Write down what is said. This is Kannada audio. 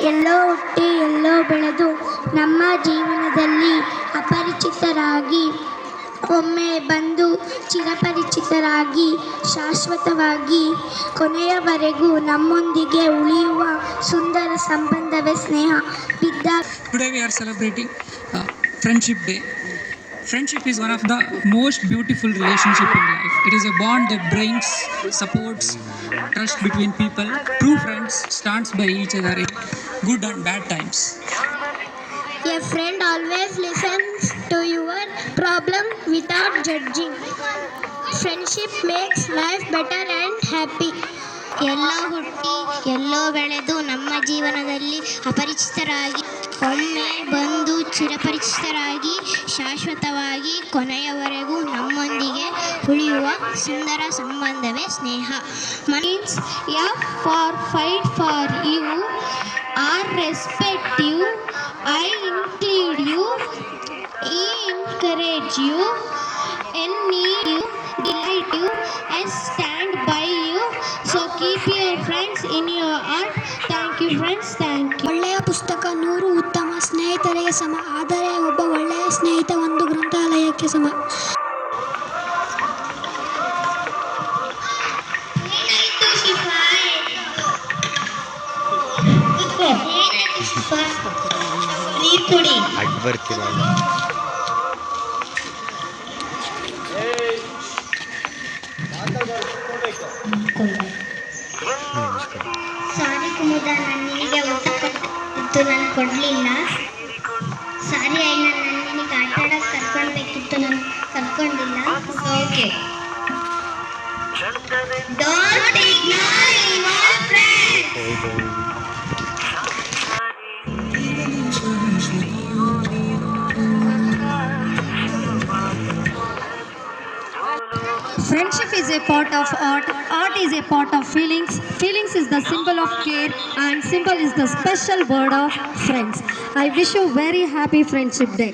ಎಲ್ಲೋ ಹುಟ್ಟಿ ಎಲ್ಲೋ ಬೆಳೆದು ನಮ್ಮ ಜೀವನದಲ್ಲಿ ಅಪರಿಚಿತರಾಗಿ ಒಮ್ಮೆ ಬಂದು ಚಿರಪರಿಚಿತರಾಗಿ ಶಾಶ್ವತವಾಗಿ ಕೊನೆಯವರೆಗೂ ನಮ್ಮೊಂದಿಗೆ ಉಳಿಯುವ ಸುಂದರ ಸಂಬಂಧವೇ ಸ್ನೇಹ. Today we are celebrating Friendship Day. Friendship is one of the most beautiful relationship in life. It is a bond that brings, supports, trust between people. True friends stands by each other in good and bad times. A friend always listens to your problem without judging. Friendship makes life better and happy. ಎಲ್ಲೋ ಹುಟ್ಟಿ ಎಲ್ಲೋ ಬೆಳೆದು ನಮ್ಮ ಜೀವನದಲ್ಲಿ ಅಪರಿಚಿತರಾಗಿ ಒಮ್ಮೆ ಬಂದು ಚಿರಪರಿಚಿತರಾಗಿ ಶಾಶ್ವತವಾಗಿ ಕೊನೆಯವರೆಗೂ ನಮ್ಮೊಂದಿಗೆ ಉಳಿಯುವ ಸುಂದರ ಸಂಬಂಧವೇ ಸ್ನೇಹ. Means F for fight for you, R respect you, I include you, E encourage you, N need you, delight you, S stand by you. So keep your friends in your heart. Thank you friends, thank you. ಒಳ್ಳೆಯ ಪುಸ್ತಕ 100 ಉತ್ತಮ ಸ್ನೇಹಿತರಿಗೆ ಸಮ, ಆದರೆ ಒಬ್ಬ ಒಳ್ಳೆಯ ಸ್ನೇಹಿತ ಒಂದು ಗ್ರಂಥಾಲಯಕ್ಕೆ ಸಮ. ಸಾರಿ ಕುಮುದ, ನಾನು ನಿನಗೆ ಊಟ ಕೊಟ್ಟಿತ್ತು, ನಾನು ಕೊಡಲಿಲ್ಲ. ಸಾರಿ ಅಯ್ಯ, ನಾನು ನಿನಗೆ ಆಟ ಆಡೋಕ್ಕೆ ಕರ್ಕೊಳ್ಬೇಕಿತ್ತು, ನಾನು ಕರ್ಕೊಂಡಿಲ್ಲ. Okay. Don't ignore your friends. Friendship is a part of art. Art is a part of feelings. Feelings is the symbol of care, and symbol is the special word of friends. I wish you very happy Friendship Day.